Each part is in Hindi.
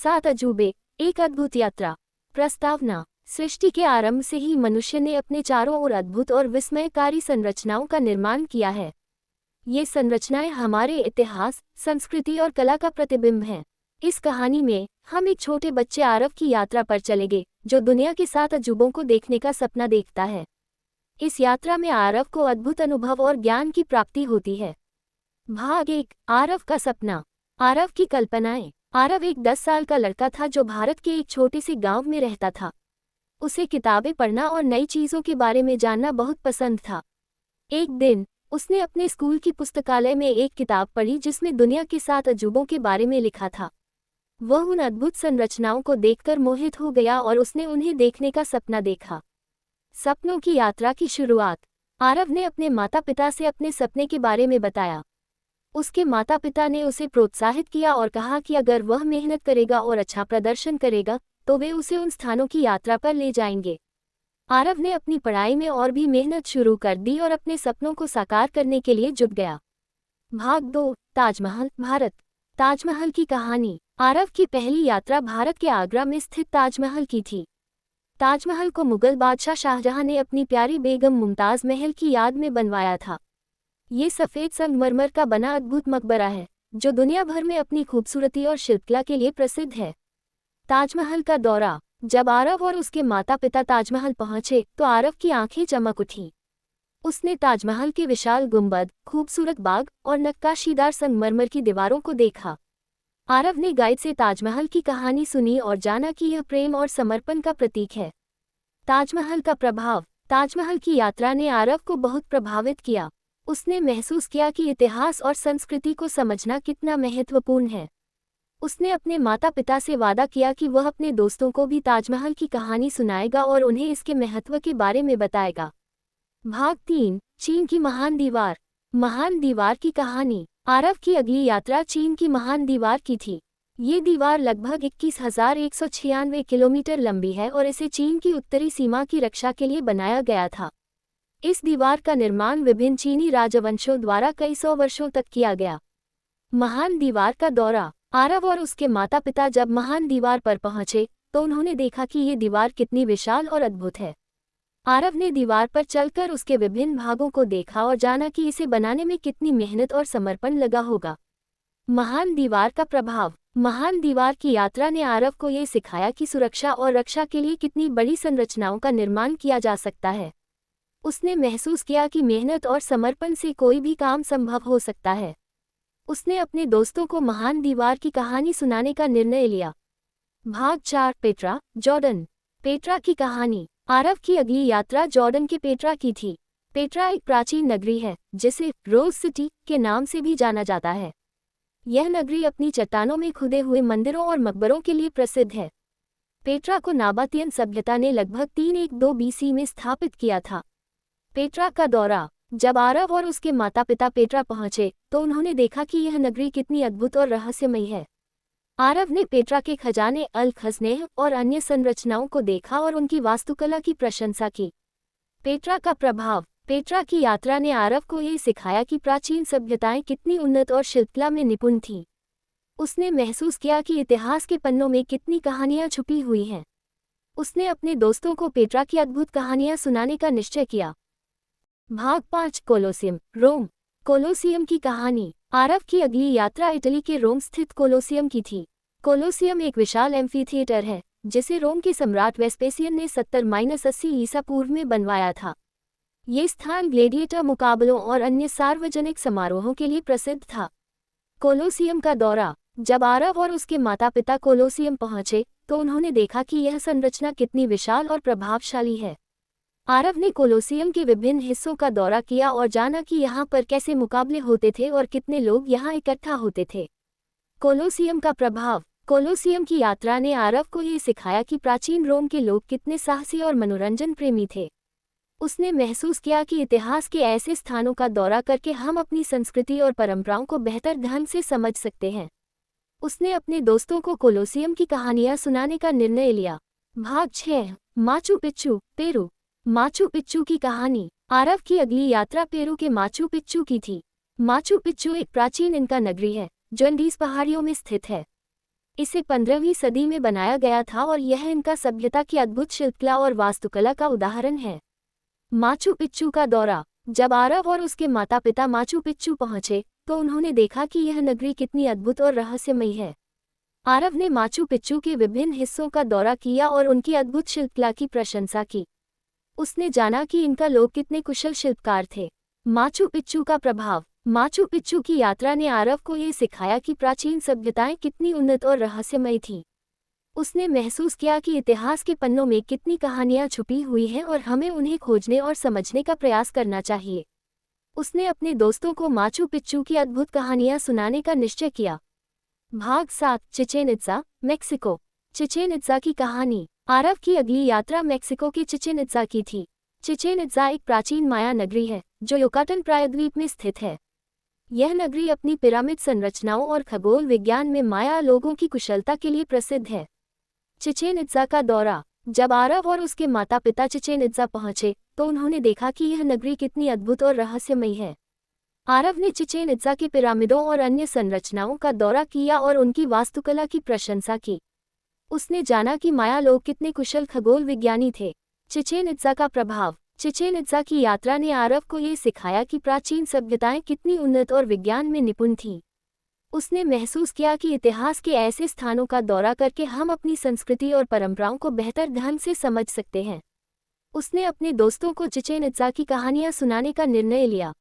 सात अजूबे, एक अद्भुत यात्रा। प्रस्तावना। सृष्टि के आरंभ से ही मनुष्य ने अपने चारों ओर अद्भुत और विस्मयकारी संरचनाओं का निर्माण किया है। ये संरचनाएं हमारे इतिहास, संस्कृति और कला का प्रतिबिंब हैं। इस कहानी में हम एक छोटे बच्चे आरव की यात्रा पर चलेंगे, जो दुनिया के 7 अजूबों को देखने का सपना देखता है। इस यात्रा में आरव को अद्भुत अनुभव और ज्ञान की प्राप्ति होती है। भाग 1, आरव का सपना। आरव की कल्पनाएं। आरव एक 10 साल का लड़का था जो भारत के एक छोटे से गांव में रहता था। उसे किताबें पढ़ना और नई चीज़ों के बारे में जानना बहुत पसंद था। एक दिन उसने अपने स्कूल की पुस्तकालय में एक किताब पढ़ी जिसमें दुनिया के 7 अजूबों के बारे में लिखा था। वह उन अद्भुत संरचनाओं को देखकर मोहित हो गया और उसने उन्हें देखने का सपना देखा। सपनों की यात्रा की शुरुआत। आरव ने अपने माता पिता से अपने सपने के बारे में बताया। उसके माता पिता ने उसे प्रोत्साहित किया और कहा कि अगर वह मेहनत करेगा और अच्छा प्रदर्शन करेगा तो वे उसे उन स्थानों की यात्रा पर ले जाएंगे। आरव ने अपनी पढ़ाई में और भी मेहनत शुरू कर दी और अपने सपनों को साकार करने के लिए जुट गया। भाग 2, ताजमहल, भारत। ताजमहल की कहानी। आरव की पहली यात्रा भारत के आगरा में स्थित ताजमहल की थी। ताजमहल को मुगल बादशाह शाहजहां ने अपनी प्यारी बेगम मुमताज़ महल की याद में बनवाया था। ये सफ़ेद संगमरमर का बना अद्भुत मकबरा है, जो दुनिया भर में अपनी खूबसूरती और शिल्पकला के लिए प्रसिद्ध है। ताजमहल का दौरा। जब आरव और उसके माता पिता ताजमहल पहुंचे तो आरव की आंखें चमक उठीं। उसने ताजमहल के विशाल गुंबद, खूबसूरत बाग और नक्काशीदार संगमरमर की दीवारों को देखा। आरव ने गाइड से ताजमहल की कहानी सुनी और जाना कि यह प्रेम और समर्पण का प्रतीक है। ताजमहल का प्रभाव। ताजमहल की यात्रा ने आरव को बहुत प्रभावित किया। उसने महसूस किया कि इतिहास और संस्कृति को समझना कितना महत्वपूर्ण है। उसने अपने माता पिता से वादा किया कि वह अपने दोस्तों को भी ताजमहल की कहानी सुनाएगा और उन्हें इसके महत्व के बारे में बताएगा। भाग 3, चीन की महान दीवार। महान दीवार की कहानी। आरव की अगली यात्रा चीन की महान दीवार की थी। ये दीवार लगभग 21,196 किलोमीटर लंबी है और इसे चीन की उत्तरी सीमा की रक्षा के लिए बनाया गया था। इस दीवार का निर्माण विभिन्न चीनी राजवंशों द्वारा कई सौ वर्षों तक किया गया। महान दीवार का दौरा। आरव और उसके माता पिता जब महान दीवार पर पहुंचे तो उन्होंने देखा कि ये दीवार कितनी विशाल और अद्भुत है। आरव ने दीवार पर चलकर उसके विभिन्न भागों को देखा और जाना कि इसे बनाने में कितनी मेहनत और समर्पण लगा होगा। महान दीवार का प्रभाव। महान दीवार की यात्रा ने आरव को ये सिखाया कि सुरक्षा और रक्षा के लिए कितनी बड़ी संरचनाओं का निर्माण किया जा सकता है। उसने महसूस किया कि मेहनत और समर्पण से कोई भी काम संभव हो सकता है। उसने अपने दोस्तों को महान दीवार की कहानी सुनाने का निर्णय लिया। भाग 4, पेट्रा, जॉर्डन। पेट्रा की कहानी। आरव की अगली यात्रा जॉर्डन के पेट्रा की थी। पेट्रा एक प्राचीन नगरी है जिसे रोज सिटी के नाम से भी जाना जाता है। यह नगरी अपनी चट्टानों में खुदे हुए मंदिरों और मकबरों के लिए प्रसिद्ध है। पेट्रा को नाबातियन सभ्यता ने लगभग 312 BC में स्थापित किया था। पेट्रा का दौरा। जब आरव और उसके माता पिता पेट्रा पहुंचे तो उन्होंने देखा कि यह नगरी कितनी अद्भुत और रहस्यमयी है। आरव ने पेट्रा के खजाने, अल खज़नेह और अन्य संरचनाओं को देखा और उनकी वास्तुकला की प्रशंसा की। पेट्रा का प्रभाव। पेट्रा की यात्रा ने आरव को ये सिखाया कि प्राचीन सभ्यताएं कितनी उन्नत और शिल्पकला में निपुण थीं। उसने महसूस किया कि इतिहास के पन्नों में कितनी कहानियां छुपी हुई हैं। उसने अपने दोस्तों को पेट्रा की अद्भुत कहानियां सुनाने का निश्चय किया। भाग 5, कोलोसियम, रोम। कोलोसियम की कहानी। आरव की अगली यात्रा इटली के रोम स्थित कोलोसियम की थी। कोलोसियम एक विशाल एम्फीथिएटर है जिसे रोम के सम्राट वेस्पेसियन ने 70-80 ईसा पूर्व में बनवाया था। ये स्थान ग्लेडिएटर मुकाबलों और अन्य सार्वजनिक समारोहों के लिए प्रसिद्ध था। कोलोसियम का दौरा। जब आरव और उसके माता पिता कोलोसियम पहुंचे तो उन्होंने देखा कि यह संरचना कितनी विशाल और प्रभावशाली है। आरव ने कोलोसियम के विभिन्न हिस्सों का दौरा किया और जाना कि यहाँ पर कैसे मुकाबले होते थे और कितने लोग यहाँ इकट्ठा होते थे। कोलोसियम का प्रभाव। कोलोसियम की यात्रा ने आरव को ये सिखाया कि प्राचीन रोम के लोग कितने साहसी और मनोरंजन प्रेमी थे। उसने महसूस किया कि इतिहास के ऐसे स्थानों का दौरा करके हम अपनी संस्कृति और परंपराओं को बेहतर ढंग से समझ सकते हैं। उसने अपने दोस्तों को कोलोसियम की कहानियां सुनाने का निर्णय लिया। भाग 6, Machu Picchu, Peru. Machu Picchu की कहानी। आरव की अगली यात्रा पेरू के माचू पिच्चू की थी। माचू पिच्चू एक प्राचीन इनका नगरी है जो अंडीज पहाड़ियों में स्थित है। इसे 15वीं सदी में बनाया गया था और यह इनका सभ्यता की अद्भुत शिल्पकला और वास्तुकला का उदाहरण है। माचू पिच्चू का दौरा। जब आरव और उसके माता पिता माचू पिच्चू पहुंचे तो उन्होंने देखा कि यह नगरी कितनी अद्भुत और रहस्यमयी है। आरव ने माचू पिच्चू के विभिन्न हिस्सों का दौरा किया और उनकी अद्भुत शिल्पकला की प्रशंसा की। उसने जाना कि इनका लोग कितने कुशल शिल्पकार थे। माचू पिच्चू का प्रभाव। माचू पिच्चू की यात्रा ने आरव को ये सिखाया कि प्राचीन सभ्यताएं कितनी उन्नत और रहस्यमयी थीं। उसने महसूस किया कि इतिहास के पन्नों में कितनी कहानियां छुपी हुई हैं और हमें उन्हें खोजने और समझने का प्रयास करना चाहिए। उसने अपने दोस्तों को माचू पिच्चू की अद्भुत कहानियां सुनाने का निश्चय किया। भाग 7। Chichen इत्जा, Mexico. चिचेन इत्जा की कहानी। आरव की अगली यात्रा मेक्सिको के चिचेन इत्जा की थी। चिचेन इत्जा एक प्राचीन माया नगरी है जो युकाटन प्रायद्वीप में स्थित है। यह नगरी अपनी पिरामिड संरचनाओं और खगोल विज्ञान में माया लोगों की कुशलता के लिए प्रसिद्ध है। चिचेन इत्जा का दौरा। जब आरव और उसके माता पिता चिचेन इत्जा पहुंचे तो उन्होंने देखा कि यह नगरी कितनी अद्भुत और रहस्यमयी है। आरव ने चिचेन इत्जा के पिरामिडों और अन्य संरचनाओं का दौरा किया और उनकी वास्तुकला की प्रशंसा की। उसने जाना कि माया लोग कितने कुशल खगोल विज्ञानी थे। चिचेन इत्जा का प्रभाव। चिचेन इत्जा की यात्रा ने आरव को ये सिखाया कि प्राचीन सभ्यताएं कितनी उन्नत और विज्ञान में निपुण थीं। उसने महसूस किया कि इतिहास के ऐसे स्थानों का दौरा करके हम अपनी संस्कृति और परंपराओं को बेहतर ढंग से समझ सकते हैं। उसने अपने दोस्तों को चिचेन इत्जा की कहानियां सुनाने का निर्णय लिया।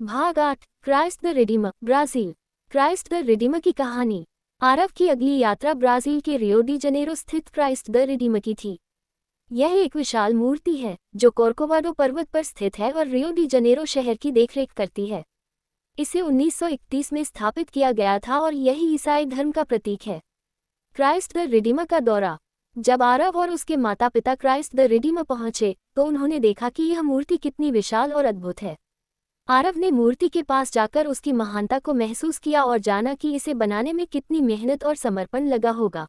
भाग 8। Christ the Redeemer, Brazil. Christ the Redeemer की कहानी। आरव की अगली यात्रा ब्राज़ील के रियो डी जनेरो स्थित क्राइस्ट द रिडीमर की थी। यह एक विशाल मूर्ति है जो कोर्कोवाडो पर्वत पर स्थित है और रियो डी जनेरो शहर की देखरेख करती है। इसे 1931 में स्थापित किया गया था और यही ईसाई धर्म का प्रतीक है। क्राइस्ट द रिडीमर का दौरा। जब आरव और उसके माता पिता क्राइस्ट द रिडीमर पहुंचे तो उन्होंने देखा कि यह मूर्ति कितनी विशाल और अद्भुत है। आरव ने मूर्ति के पास जाकर उसकी महानता को महसूस किया और जाना कि इसे बनाने में कितनी मेहनत और समर्पण लगा होगा।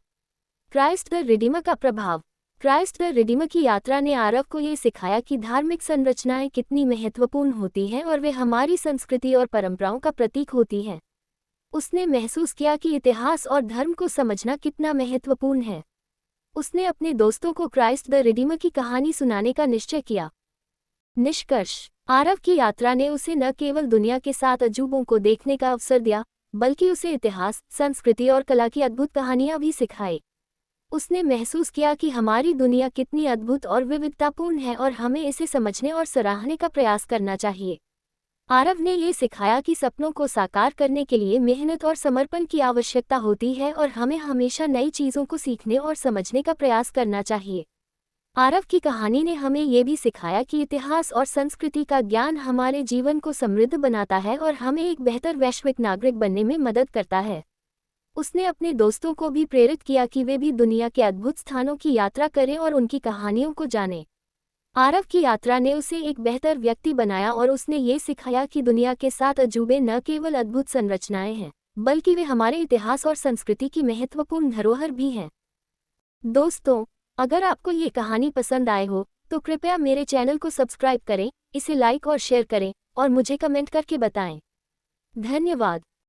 क्राइस्ट द रिडीमर का प्रभाव। क्राइस्ट द रिडीमर की यात्रा ने आरव को ये सिखाया कि धार्मिक संरचनाएं कितनी महत्वपूर्ण होती हैं और वे हमारी संस्कृति और परंपराओं का प्रतीक होती हैं। उसने महसूस किया कि इतिहास और धर्म को समझना कितना महत्वपूर्ण है। उसने अपने दोस्तों को क्राइस्ट द रिडीमर की कहानी सुनाने का निश्चय किया। निष्कर्ष। आरव की यात्रा ने उसे न केवल दुनिया के 7 अजूबों को देखने का अवसर दिया, बल्कि उसे इतिहास, संस्कृति और कला की अद्भुत कहानियां भी सिखाई। उसने महसूस किया कि हमारी दुनिया कितनी अद्भुत और विविधतापूर्ण है और हमें इसे समझने और सराहने का प्रयास करना चाहिए। आरव ने ये सिखाया कि सपनों को साकार करने के लिए मेहनत और समर्पण की आवश्यकता होती है और हमें हमेशा नई चीज़ों को सीखने और समझने का प्रयास करना चाहिए। आरव की कहानी ने हमें ये भी सिखाया कि इतिहास और संस्कृति का ज्ञान हमारे जीवन को समृद्ध बनाता है और हमें एक बेहतर वैश्विक नागरिक बनने में मदद करता है। उसने अपने दोस्तों को भी प्रेरित किया कि वे भी दुनिया के अद्भुत स्थानों की यात्रा करें और उनकी कहानियों को जानें। आरव की यात्रा ने उसे एक बेहतर व्यक्ति बनाया और उसने ये सिखाया कि दुनिया के 7 अजूबे न केवल अद्भुत संरचनाएं हैं, बल्कि वे हमारे इतिहास और संस्कृति की महत्वपूर्ण धरोहर भी हैं। दोस्तों, अगर आपको ये कहानी पसंद आए हो तो कृपया मेरे चैनल को सब्सक्राइब करें, इसे लाइक और शेयर करें और मुझे कमेंट करके बताएं। धन्यवाद।